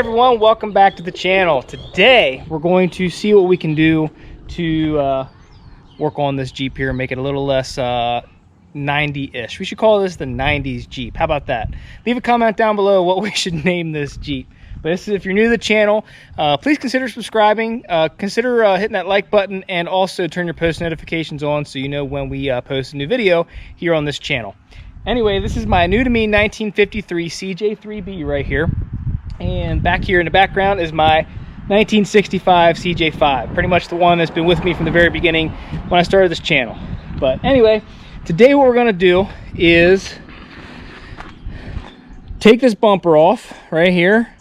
everyone, welcome back to the channel. Today we're going to see what we can do to work on this Jeep here and make it a little less 90-ish. We should call this the 90s Jeep. How about that? Leave a comment down below what we should name this Jeep. But this is, if you're new to the channel, please consider subscribing, consider hitting that like button, and also turn your post notifications on so you know when we post a new video here on this channel. Anyway, this is my new to me 1953 CJ3B right here. And back here in the background is my 1965 CJ5, pretty much the one that's been with me from the very beginning when I started this channel. But anyway, today what we're going to do is take this bumper off right here.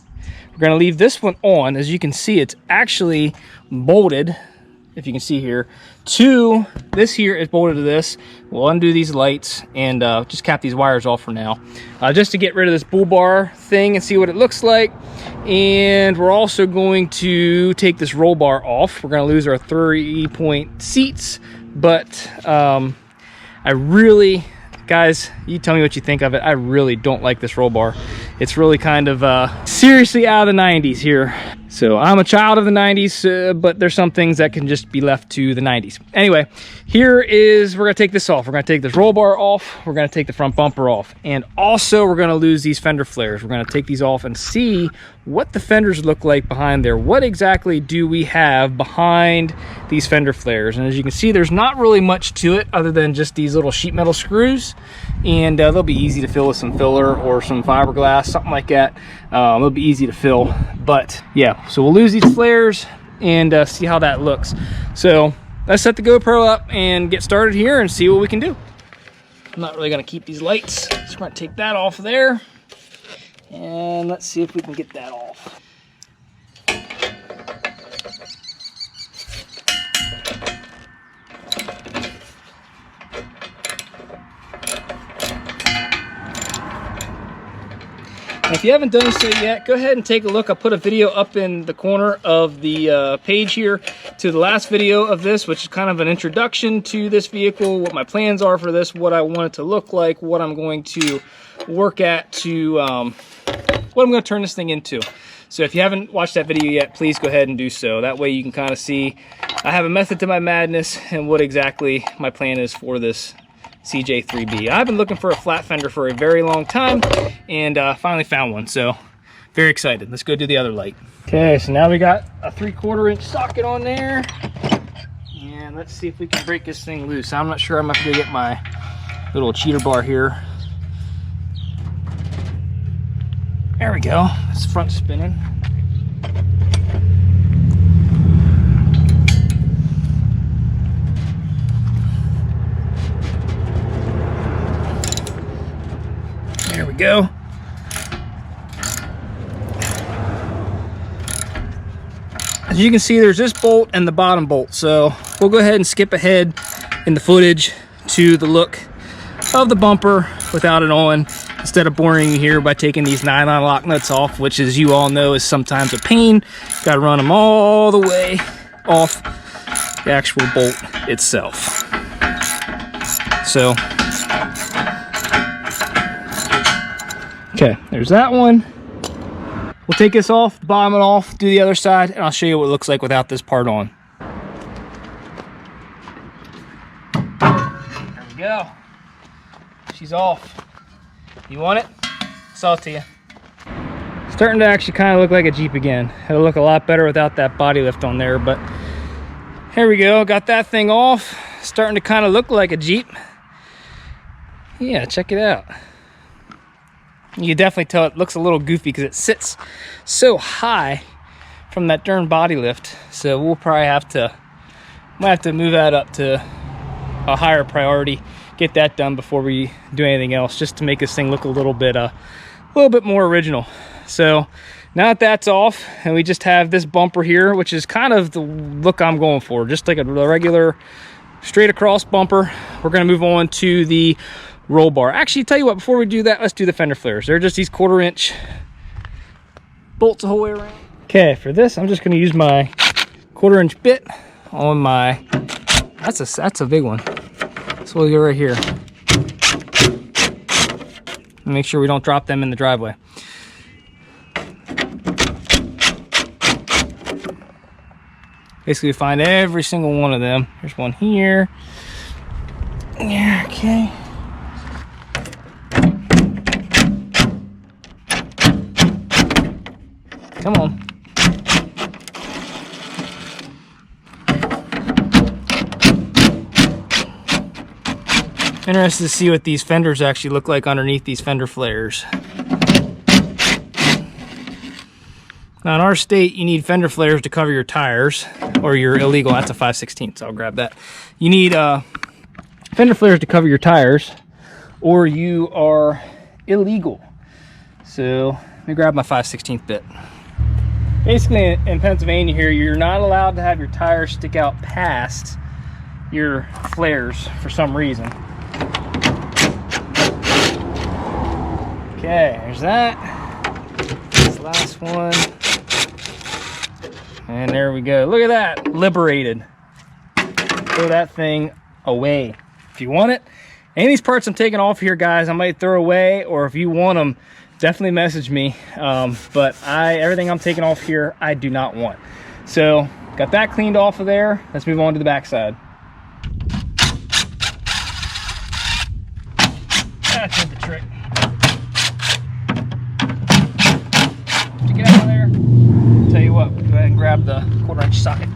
We're going to leave this one on. As you can see, it's actually bolted, if you can see here, to this here is bolted to this. We'll undo these lights and just cap these wires off for now, just to get rid of this bull bar thing and see what it looks like. And we're also going to take this roll bar off. We're going to lose our 3-point seats, but I really, guys, you tell me what you think of it. I really don't like this roll bar. It's really kind of seriously out of the 90s here. So I'm a child of the 90s, but there's some things that can just be left to the 90s. Anyway, here is, we're gonna take this off. We're gonna take this roll bar off. We're gonna take the front bumper off. And also we're gonna lose these fender flares. We're gonna take these off and see what the fenders look like behind there. What exactly do we have behind these fender flares? And as you can see, there's not really much to it other than just these little sheet metal screws. And they'll be easy to fill with some filler or some fiberglass, something like that. It'll be easy to fill, but yeah, so we'll lose these flares and see how that looks. So let's set the GoPro up and get started here and see what we can do. I'm not really gonna keep these lights, so we're gonna take that off there and let's see if we can get that off. If you haven't done so yet, go ahead and take a look. I'll put a video up in the corner of the page here to the last video of this, which is kind of an introduction to this vehicle, what my plans are for this, what I want it to look like, what I'm going to work at to, what I'm going to turn this thing into. So if you haven't watched that video yet, please go ahead and do so. That way you can kind of see I have a method to my madness and what exactly my plan is for this CJ3B. I've been looking for a flat fender for a very long time and finally found one, so very excited. Let's go do the other light. Okay, so now we got a 3/4 inch socket on there, and let's see if we can break this thing loose. I'm not sure. I'm gonna have to go get my little cheater bar here. There we go. It's front spinning. There we go. As you can see, there's this bolt and the bottom bolt. So we'll go ahead and skip ahead in the footage to the look of the bumper without it on, instead of boring you here by taking these nylon lock nuts off, which, as you all know, is sometimes a pain. Got to run them all the way off the actual bolt itself. So okay, there's that one. We'll take this off, bottom it off, do the other side, and I'll show you what it looks like without this part on. There we go. She's off. You want it? Sell it to you. Starting to actually kind of look like a Jeep again. It'll look a lot better without that body lift on there, but here we go. Got that thing off. Starting to kind of look like a Jeep. Yeah, check it out. You can definitely tell it looks a little goofy because it sits so high from that darn body lift. So we'll probably have to, move that up to a higher priority, get that done before we do anything else, just to make this thing look a little bit more original. So now that that's off, and we just have this bumper here, which is kind of the look I'm going for, just like a regular straight across bumper. We're going to move on to the roll bar. Actually, tell you what, before we do that, let's do the fender flares. They're just these 1/4 inch bolts the whole way around. Okay, for this, I'm just going to use my 1/4 inch bit on my, that's a big one. So we'll go right here. Make sure we don't drop them in the driveway. Basically find every single one of them. There's one here. Yeah, okay. Come on. Interested to see what these fenders actually look like underneath these fender flares. Now in our state, you need fender flares to cover your tires, or you're illegal. That's a 5/16, so I'll grab that. You need fender flares to cover your tires, or you are illegal. So let me grab my 5/16 bit. Basically in Pennsylvania here, you're not allowed to have your tires stick out past your flares for some reason. Okay, there's that. This last one. And there we go. Look at that. Liberated. Throw that thing away. If you want it. Any of these parts I'm taking off here, guys, I might throw away. Or if you want them, definitely message me. But everything I'm taking off here, I do not want. So, got that cleaned off of there. Let's move on to the backside. That did the trick. To get out of there, tell you what, go ahead and grab the 1/4" socket.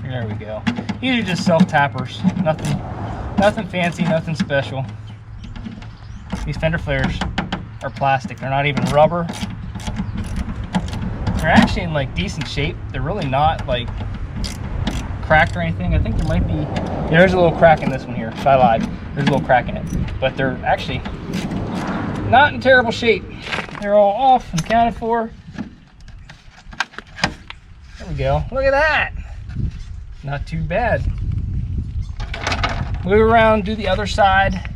There we go. These are just self-tappers. Nothing fancy, nothing special. These fender flares are plastic. They're not even rubber. They're actually in like decent shape. They're really not like cracked or anything. I think there might be, there's a little crack in this one here. I lied. There's a little crack in it. But they're actually not in terrible shape. They're all off and accounted for. There we go. Look at that. Not too bad. Move around, do the other side.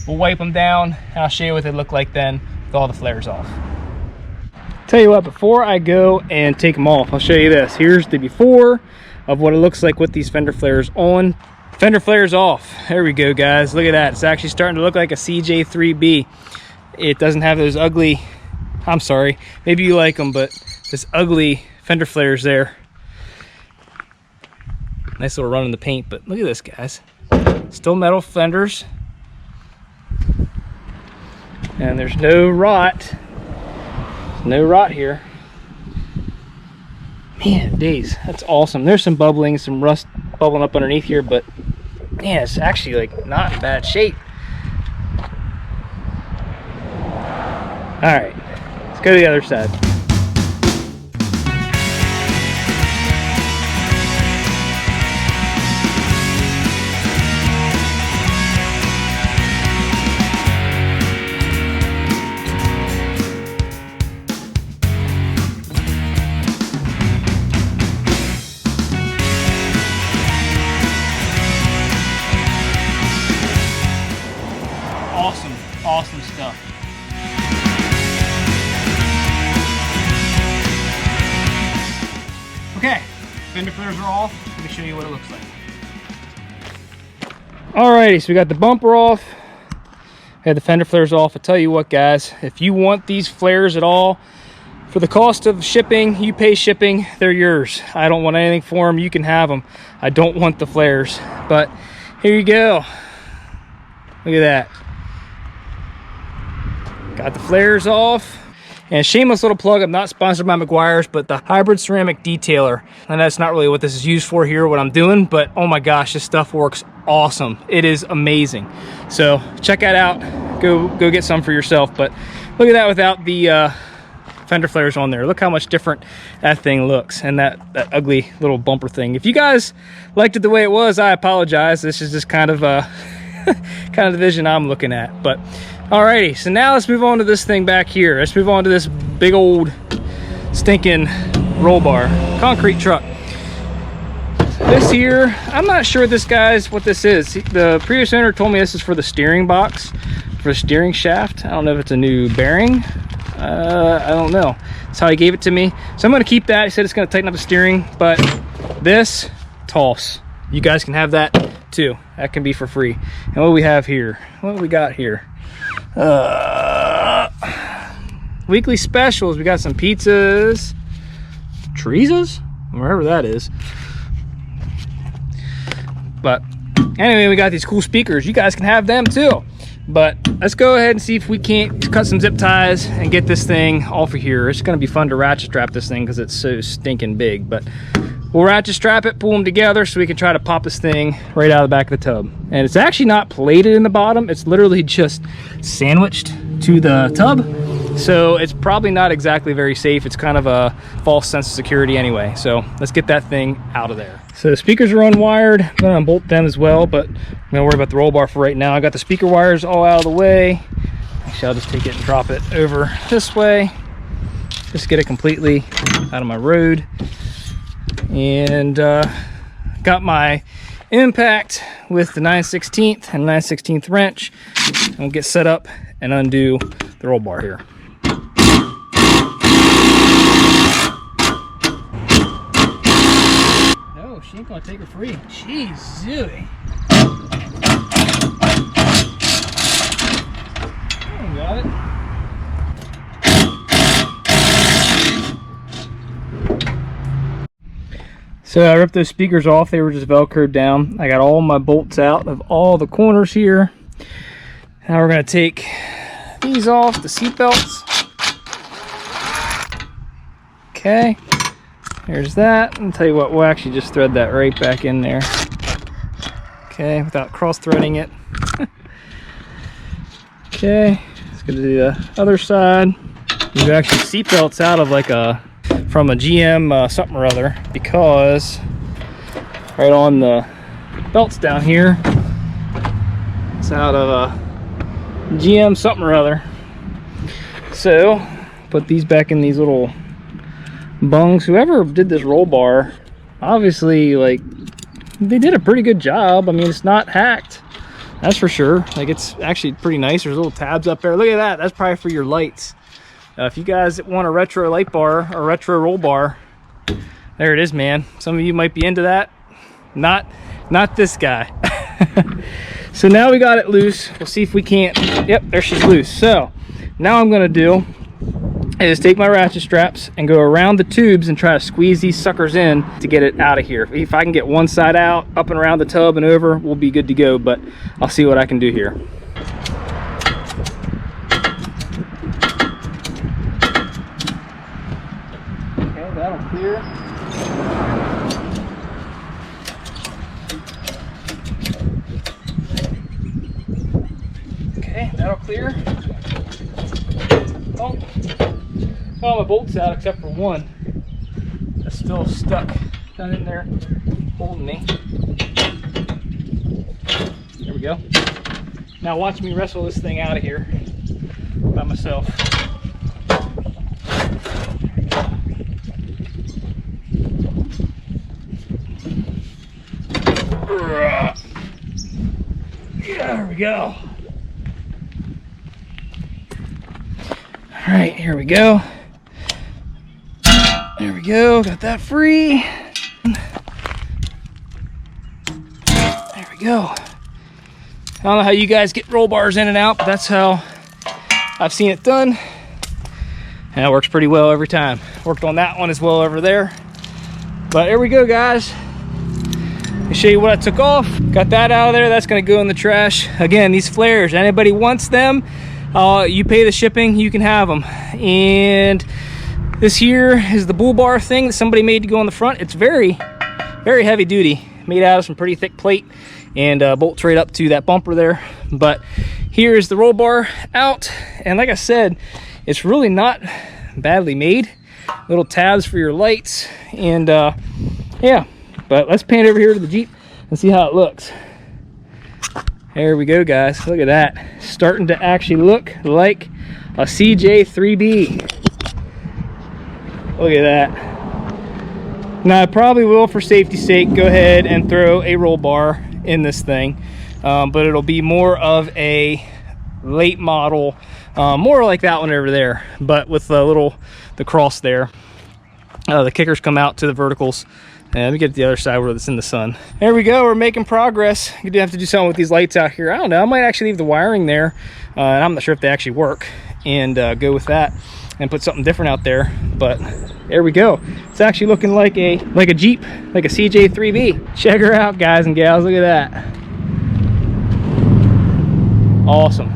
We'll wipe them down, and I'll show you what they look like then with all the flares off. Tell you what, before I go and take them off, I'll show you this. Here's the before of what it looks like with these fender flares on. Fender flares off. There we go, guys. Look at that. It's actually starting to look like a CJ3B. It doesn't have those ugly, I'm sorry, maybe you like them, but this ugly fender flares there. Nice little run in the paint, but look at this, guys. Still metal fenders. And there's no rot. No rot here. Man, days, that's awesome. There's some bubbling, some rust bubbling up underneath here, but man, it's actually like not in bad shape. All right, let's go to the other side. Awesome stuff. Okay, fender flares are off. Let me show you what it looks like. Alrighty, so we got the bumper off. Had the fender flares off. I tell you what, guys, if you want these flares at all, for the cost of shipping, you pay shipping, they're yours. I don't want anything for them. You can have them. I don't want the flares, but here you go. Look at that. Got the flares off. And shameless little plug, I'm not sponsored by McGuire's, but the hybrid ceramic detailer. And that's not really what this is used for here, what I'm doing, but oh my gosh, this stuff works awesome. It is amazing. So check that out. Go get some for yourself. But look at that without the fender flares on there. Look how much different that thing looks, and that ugly little bumper thing. If you guys liked it the way it was, I apologize. This is just kind of kind of the vision I'm looking at. But alrighty, so now let's move on to this thing back here. Let's move on to this big old stinking roll bar concrete truck. This here, I'm not sure this guy's what this is. The previous owner told me this is for the steering box, for the steering shaft. I don't know if it's a new bearing. I don't know. That's how he gave it to me. So I'm going to keep that. He said it's going to tighten up the steering, but this, toss. You guys can have that too. That can be for free. And what do we have here? What do we got here? Weekly specials. We got some pizzas. Treezas? wherever that is. But anyway, we got these cool speakers. You guys can have them too. But let's go ahead and see if we can't cut some zip ties and get this thing off of here. It's gonna be fun to ratchet strap this thing because it's so stinking big. But we'll ratchet strap it, pull them together so we can try to pop this thing right out of the back of the tub. And it's actually not plated in the bottom. It's literally just sandwiched to the tub. So it's probably not exactly very safe. It's kind of a false sense of security anyway. So let's get that thing out of there. So the speakers are unwired. I'm gonna unbolt them as well, but I'm gonna worry about the roll bar for right now. I got the speaker wires all out of the way. Actually, I'll just take it and drop it over this way. Just get it completely out of my road. And got my impact with the 9/16 and 9/16 wrench. And we'll get set up and undo the roll bar here. No, she ain't gonna take her free. Jeez, Zooey. Oh, got it. So I ripped those speakers off. They were just Velcroed down. I got all my bolts out of all the corners here. Now we're gonna take these off, the seat belts. Okay, here's that. I'll tell you what, we'll actually just thread that right back in there. Okay, without cross-threading it. Okay, let's go to the other side. These are actually seat belts out of like from a GM something or other, because right on the belts down here, it's out of a GM something or other. So put these back in these little bungs. Whoever did this roll bar, obviously, like, they did a pretty good job. I mean, it's not hacked, that's for sure. Like, it's actually pretty nice. There's little tabs up there. Look at that. That's probably for your lights. If you guys want a retro light bar or retro roll bar, there it is, man. Some of you might be into that. Not this guy. So now we got it loose. We'll see if we can't. Yep, there she's loose. So now I'm gonna do is take my ratchet straps and go around the tubes and try to squeeze these suckers in to get it out of here. If I can get one side out, up and around the tub and over, we'll be good to go, but I'll see what I can do here. Okay, that'll clear. Okay, that'll clear. Oh, all my bolts out except for one. That's still stuck down in there, holding me. There we go. Now watch me wrestle this thing out of here by myself. There we go. All right, here we go. There we go, got that free. There we go. I don't know how you guys get roll bars in and out, but that's how I've seen it done. And it works pretty well every time. Worked on that one as well over there. But there we go, guys. I'll show you what I took off. Got that out of there. That's gonna go in the trash. Again, these flares, anybody wants them, you pay the shipping, you can have them. And this here is the bull bar thing that somebody made to go on the front. It's very, very heavy duty. Made out of some pretty thick plate and bolts right up to that bumper there. But here is the roll bar out. And like I said, it's really not badly made. Little tabs for your lights. And yeah, but let's pan over here to the Jeep and see how it looks. There we go, guys. Look at that. Starting to actually look like a CJ3B. Look at that. Now I probably will, for safety's sake, go ahead and throw a roll bar in this thing, but it'll be more of a late model, more like that one over there, but with the cross there. The kickers come out to the verticals. And let me get to the other side where it's in the sun. There we go, we're making progress. You do have to do something with these lights out here. I don't know, I might actually leave the wiring there, and I'm not sure if they actually work, and go with that. and put something different out there. But there we go. It's actually looking like a Jeep, like a CJ3B. Check her out, guys and gals. Look at that. Awesome.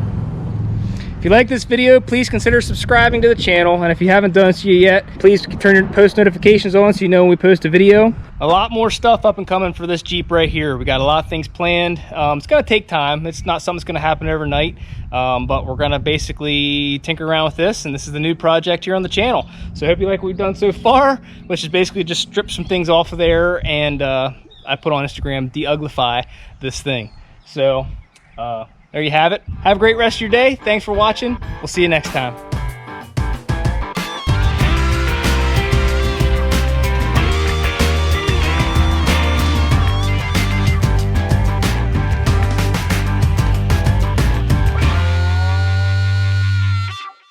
If you like this video, please consider subscribing to the channel, and if you haven't done so yet, please turn your post notifications on so you know when we post a video. A lot more stuff up and coming for this Jeep right here. We got a lot of things planned. It's gonna take time. It's not something that's gonna happen overnight, but we're gonna basically tinker around with this, and this is the new project here on the channel. So I hope you like what we've done so far, which is basically just strip some things off of there, and I put on Instagram, de-uglify this thing. So there you have it. Have a great rest of your day. Thanks for watching. We'll see you next time.